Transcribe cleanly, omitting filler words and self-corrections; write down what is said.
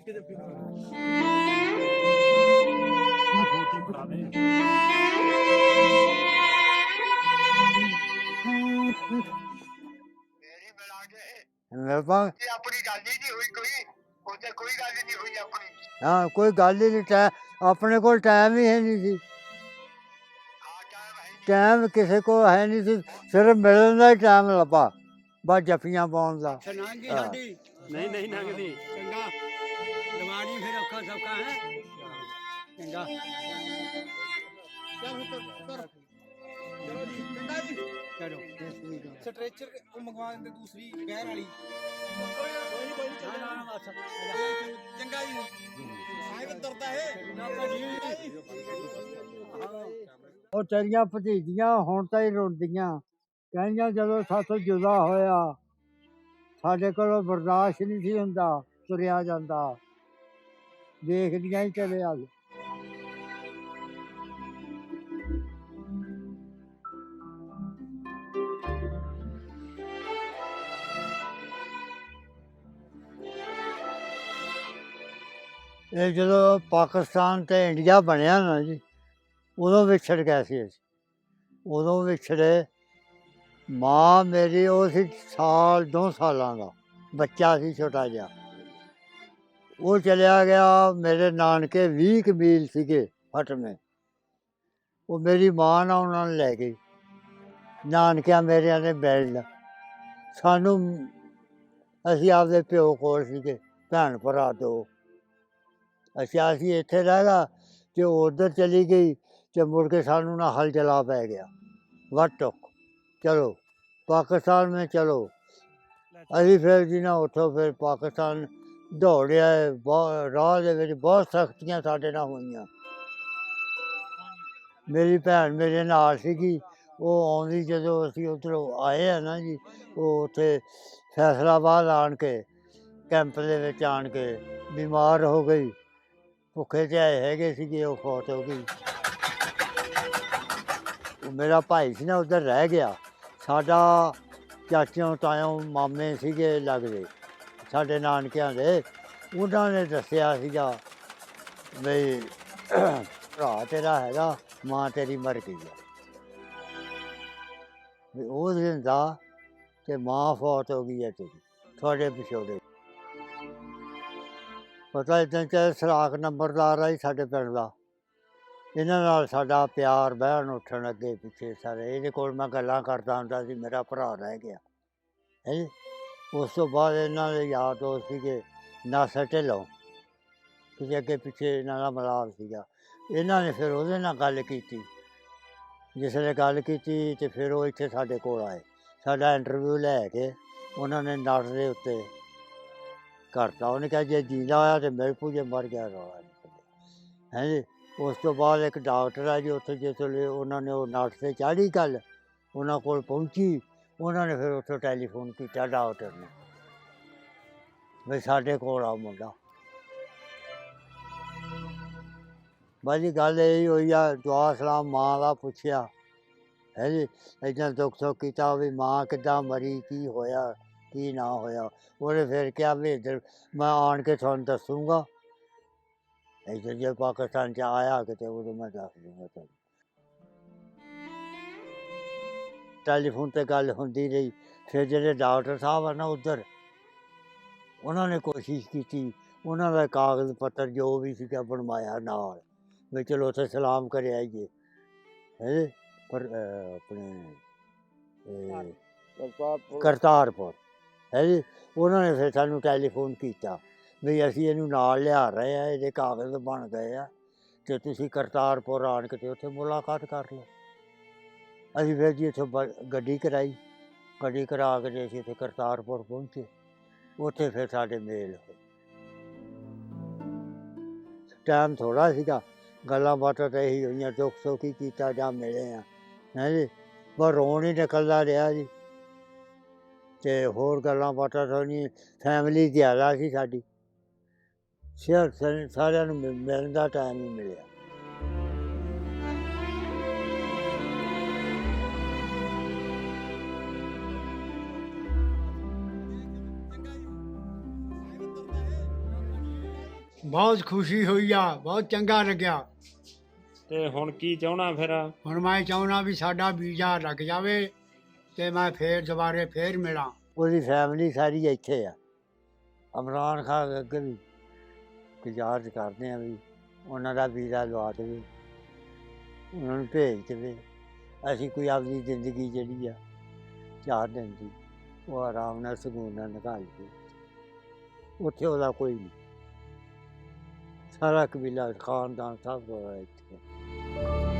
ਆਪਣੀ ਗੱਲ ਹੀ ਨਹੀਂ ਹੋਈ ਕੋਈ ਉੱਥੇ ਕੋਈ ਗੱਲ ਨਹੀਂ ਹੋਈ ਆਪਣੀ ਹਾਂ ਕੋਈ ਗੱਲ ਹੀ ਨਹੀਂ ਆਪਣੇ ਕੋਲ ਟਾਈਮ ਹੀ ਹੈ ਨਹੀਂ ਸੀ ਟਾਈਮ ਕਿਸੇ ਕੋਲ ਹੈ ਨਹੀਂ ਸੀ ਸਿਰਫ ਮਿਲਣ ਦਾ ਹੀ ਟਾਈਮ ਲੱਭਾ ਬਸ ਜੱਫੀਆਂ ਪਾਉਣ ਦਾ ਨਹੀਂ ਨਹੀਂ ਲੰਘਦੀ ਚੰਗਾ ਦਿਵਾਲੀ ਫਿਰ ਔਖਾ ਸੌਖਾ ਹੈ ਚੰਗਾ ਚਲੋ ਸਟ੍ਰੈਚਰ ਉਹ ਮੰਗਵਾ ਦਿੰਦੇ ਦੂਸਰੀ ਗੈਰ ਵਾਲੀ ਚੰਗਾ ਜੀ ਸਾਹਿਬ ਤੁਰਦਾ ਹੈ ਉਹ ਤੇਰੀਆਂ ਭਤੀਜੀਆਂ ਹੁਣ ਤਾਂ ਹੀ ਰੋਂਦੀਆਂ ਕਹਿੰਦੀਆਂ ਜਦੋਂ ਸਾਥੋਂ ਜੁਦਾ ਹੋਇਆ ਸਾਡੇ ਕੋਲੋਂ ਬਰਦਾਸ਼ਤ ਨਹੀਂ ਸੀ ਹੁੰਦਾ ਤੁਰਿਆ ਜਾਂਦਾ ਦੇਖਦੀਆਂ ਹੀ ਚਲੇ ਆ ਗਏ ਇਹ ਜਦੋਂ ਪਾਕਿਸਤਾਨ ਤੇ ਇੰਡੀਆ ਬਣਿਆ ਨਾ ਜੀ ਉਦੋਂ ਵਿਛੜ ਗਏ ਸੀ ਅਸੀਂ ਉਦੋਂ ਵਿਛੜੇ ਮਾਂ ਮੇਰੀ ਉਹ ਸੀ 2 ਸਾਲਾਂ ਦਾ ਬੱਚਾ ਸੀ ਛੋਟਾ ਜਿਹਾ ਉਹ ਚਲਿਆ ਗਿਆ ਮੇਰੇ ਨਾਨਕੇ 20 ਕੁ ਮੀਲ ਸੀਗੇ ਫਟਵੇਂ ਉਹ ਮੇਰੀ ਮਾਂ ਨਾਲ ਉਹਨਾਂ ਨੂੰ ਲੈ ਗਈ ਨਾਨਕਿਆਂ ਮੇਰਿਆਂ ਨੇ ਬੈਠ ਸਾਨੂੰ ਅਸੀਂ ਆਪਦੇ ਪਿਓ ਕੋਲ ਸੀਗੇ ਭੈਣ ਭਰਾ 2 ਅਸੀਂ ਇੱਥੇ ਰਹਿ ਗਾ ਅਤੇ ਉੱਧਰ ਚਲੀ ਗਈ ਅਤੇ ਮੁੜ ਕੇ ਸਾਨੂੰ ਨਾ ਹਲਚਲਾ ਪੈ ਗਿਆ ਵੱਟ ਟੁੱਕ ਚਲੋ ਪਾਕਿਸਤਾਨ में ਚਲੋ ਅਸੀਂ ਫਿਰ ਜੀ ਨਾ ਉੱਥੋਂ ਫਿਰ ਪਾਕਿਸਤਾਨ ਦੌੜਿਆ ਰਾਹ ਦੇ ਵਿੱਚ ਬਹੁਤ ਸਖਤੀਆਂ ਸਾਡੇ ਨਾਲ ਹੋਈਆਂ ਮੇਰੀ ਭੈਣ ਮੇਰੇ ਨਾਲ ਸੀਗੀ ਉਹ ਆਉਂਦੀ ਜਦੋਂ ਅਸੀਂ ਉੱਧਰੋਂ ਆਏ ਆ ਨਾ ਜੀ ਉਹ ਉੱਥੇ ਫੈਸਲਾਬਾਦ ਆਣ ਕੇ ਕੈਂਪ ਦੇ ਵਿੱਚ ਆਣ ਕੇ ਬਿਮਾਰ ਹੋ ਗਈ ਭੁੱਖੇ ਝਾਏ ਹੈਗੇ ਸੀਗੇ ਉਹ ਫੌਤ ਹੋ ਗਈ ਉਹ ਮੇਰਾ ਭਾਈ ਸੀ ਨਾ ਉੱਧਰ ਰਹਿ ਗਿਆ ਸਾਡਾ ਚਾਚਿਆਂ ਤਾਇਆਂ ਮਾਮੇ ਸੀਗੇ ਲੱਗਦੇ ਸਾਡੇ ਨਾਨਕਿਆਂ ਦੇ ਉਹਨਾਂ ਨੇ ਦੱਸਿਆ ਸੀਗਾ ਬਈ ਭਰਾ ਤੇਰਾ ਹੈਗਾ ਮਾਂ ਤੇਰੀ ਮਰ ਗਈ ਆ ਵੀ ਉਹ ਦਿਨ ਦਾ ਅਤੇ ਮਾਂ ਫੌਤ ਹੋ ਗਈ ਹੈ ਤੇਰੀ ਤੁਹਾਡੇ ਪਿਛੋੜੇ ਪਤਾ ਇੱਦਾਂ ਚਾਹੇ ਸਰਾਖ ਨੰਬਰਦਾਰ ਆ ਜੀ ਸਾਡੇ ਪਿੰਡ ਦਾ ਇਹਨਾਂ ਨਾਲ ਸਾਡਾ ਪਿਆਰ ਬਹਿਣ ਉੱਠਣ ਅੱਗੇ ਪਿੱਛੇ ਸਾਰੇ ਇਹਦੇ ਕੋਲ ਮੈਂ ਗੱਲਾਂ ਕਰਦਾ ਹੁੰਦਾ ਸੀ ਮੇਰਾ ਭਰਾ ਰਹਿ ਗਿਆ ਹੈ ਜੀ ਉਸ ਤੋਂ ਬਾਅਦ ਇਹਨਾਂ ਦੇ ਯਾਰ ਦੋਸਤ ਸੀਗੇ ਨਾਸਰ ਢਿੱਲੋਂ ਕਿਸੇ ਅੱਗੇ ਪਿੱਛੇ ਇਹਨਾਂ ਦਾ ਮਿਲਾਪ ਸੀਗਾ ਇਹਨਾਂ ਨੇ ਫਿਰ ਉਹਦੇ ਨਾਲ ਗੱਲ ਕੀਤੀ ਜਿਸ ਵੇਲੇ ਗੱਲ ਕੀਤੀ ਅਤੇ ਫਿਰ ਉਹ ਇੱਥੇ ਸਾਡੇ ਕੋਲ ਆਏ ਸਾਡਾ ਇੰਟਰਵਿਊ ਲੈ ਕੇ ਉਹਨਾਂ ਨੇ ਨਟ ਦੇ ਉੱਤੇ ਕਰਤਾ ਉਹਨੇ ਕਿਹਾ ਜੇ ਜੀਂਦਾ ਹੋਇਆ ਤਾਂ ਮਿਲ ਪੂ ਜੇ ਮਰ ਗਿਆ ਰੌਲਾ ਹੈ ਜੀ ਉਸ ਤੋਂ ਬਾਅਦ ਇੱਕ ਡਾਕਟਰ ਆ ਜੀ ਉੱਥੇ ਜਿਸ ਵੇਲੇ ਉਹਨਾਂ ਨੇ ਉਹ ਨਟ 'ਤੇ ਚਾੜ੍ਹੀ ਗੱਲ ਉਹਨਾਂ ਕੋਲ ਪਹੁੰਚੀ ਉਹਨਾਂ ਨੇ ਫਿਰ ਉੱਥੋਂ ਟੈਲੀਫੋਨ ਕੀਤਾ ਡਾਕਟਰ ਨੇ ਵੀ ਸਾਡੇ ਕੋਲ ਆ ਮੁੰਡਾ ਬਸ ਜੀ ਗੱਲ ਇਹੀ ਹੋਈ ਆ ਦੁਆ ਸਲਾਮ ਮਾਂ ਦਾ ਪੁੱਛਿਆ ਹੈ ਜੀ ਇੱਦਾਂ ਦੁੱਖ ਸੁੱਖ ਕੀਤਾ ਵੀ ਮਾਂ ਕਿੱਦਾਂ ਮਰੀ ਕੀ ਹੋਇਆ ਕੀ ਨਾ ਹੋਇਆ ਉਹਨੇ ਫਿਰ ਕਿਹਾ ਵੀ ਇੱਧਰ ਮੈਂ ਆਣ ਕੇ ਤੁਹਾਨੂੰ ਦੱਸੂਗਾ ਇੱਧਰ ਜੇ ਪਾਕਿਸਤਾਨ 'ਚ ਆਇਆ ਕਿਤੇ ਉਦੋਂ ਮੈਂ ਦੱਸ ਦੂੰਗਾ ਤੁਹਾਨੂੰ ਟੈਲੀਫੋਨ 'ਤੇ ਗੱਲ ਹੁੰਦੀ ਰਹੀ ਫਿਰ ਜਿਹੜੇ ਡਾਕਟਰ ਸਾਹਿਬ ਆ ਨਾ ਉੱਧਰ ਉਹਨਾਂ ਨੇ ਕੋਸ਼ਿਸ਼ ਕੀਤੀ ਉਹਨਾਂ ਦਾ ਕਾਗਜ਼ ਪੱਤਰ ਜੋ ਵੀ ਸੀਗਾ ਬਣਵਾਇਆ ਨਾਲ ਵੀ ਚਲੋ ਉੱਥੇ ਸਲਾਮ ਕਰ ਆਈਏ ਹੈ ਪਰ ਆਪਣੇ ਕਰਤਾਰਪੁਰ ਹੈ ਜੀ ਉਹਨਾਂ ਨੇ ਫਿਰ ਸਾਨੂੰ ਟੈਲੀਫੋਨ ਕੀਤਾ ਵੀ ਅਸੀਂ ਇਹਨੂੰ ਨਾਲ ਲਿਆ ਰਹੇ ਹਾਂ ਇਹਦੇ ਕਾਗਜ਼ ਬਣ ਗਏ ਆ ਅਤੇ ਤੁਸੀਂ ਕਰਤਾਰਪੁਰ ਆਣ ਕੇ ਉੱਥੇ ਮੁਲਾਕਾਤ ਕਰ ਲਓ ਅਸੀਂ ਫਿਰ ਜੀ ਇੱਥੋਂ ਗੱਡੀ ਕਰਾਈ ਗੱਡੀ ਕਰਾ ਕੇ ਜੇ ਅਸੀਂ ਇੱਥੇ ਕਰਤਾਰਪੁਰ ਪਹੁੰਚੇ ਉੱਥੇ ਫਿਰ ਸਾਡੇ ਮੇਲ ਹੋਏ ਟਾਈਮ ਥੋੜ੍ਹਾ ਸੀਗਾ ਗੱਲਾਂ ਬਾਤਾਂ ਤਾਂ ਇਹੀ ਹੋਈਆਂ ਦੁੱਖ ਸੁੱਖ ਹੀ ਕੀਤਾ ਜਾਂ ਮਿਲੇ ਆ ਹੈ ਜੀ ਬਸ ਰੋਣ ਹੀ ਨਿਕਲਦਾ ਰਿਹਾ ਜੀ ਅਤੇ ਹੋਰ ਗੱਲਾਂ ਬਾਤਾਂ ਥੋੜ੍ਹੀਆਂ ਫੈਮਿਲੀ ਜ਼ਿਆਦਾ ਸੀ ਸਾਡੀ ਸਾਰਿਆਂ ਨੂੰ ਮਿਲਣ ਦਾ ਟਾਈਮ ਹੀ ਮਿਲਿਆ ਬਹੁਤ ਖੁਸ਼ੀ ਹੋਈ ਆ, ਬਹੁਤ ਚੰਗਾ ਲੱਗਿਆ। ਤੇ ਹੁਣ ਕੀ ਚਾਹਣਾ ਫਿਰ? ਹੁਣ ਮੈਂ ਚਾਹੁੰਦਾ ਵੀ ਸਾਡਾ ਵੀਜ਼ਾ ਲੱਗ ਜਾਵੇ ਤੇ ਮੈਂ ਫੇਰ ਦੁਬਾਰੇ ਫੇਰ ਮਿਲਾਂ। ਉਹਦੀ ਫੈਮਿਲੀ ਸਾਰੀ ਇੱਥੇ ਆ। ਇਮਰਾਨ ਖਾਨ ਅੱਗੇ ਵੀ ਗੁਜ਼ਾਰਿਸ਼ ਕਰਦੇ ਆ ਵੀ ਉਹਨਾਂ ਦਾ ਵੀਜ਼ਾ ਲਵਾ ਦੇਵੇ, ਉਹਨਾਂ ਨੂੰ ਭੇਜ ਦੇਵੇ। ਅਸੀਂ ਕੋਈ ਆਪਣੀ ਜ਼ਿੰਦਗੀ ਜਿਹੜੀ ਆ 4 ਦਿਨ ਦੀ ਉਹ ਆਰਾਮ ਨਾਲ ਸਕੂਨ ਨਾਲ ਨਿਕਾਲੀਏ। ਉੱਥੇ ਉਹਦਾ ਕੋਈ ਨਹੀਂ, ਸਾਰਾ ਕਬੀਲਾ ਖਾਨਦਾਨ ਸਭ ਇੱਥੇ।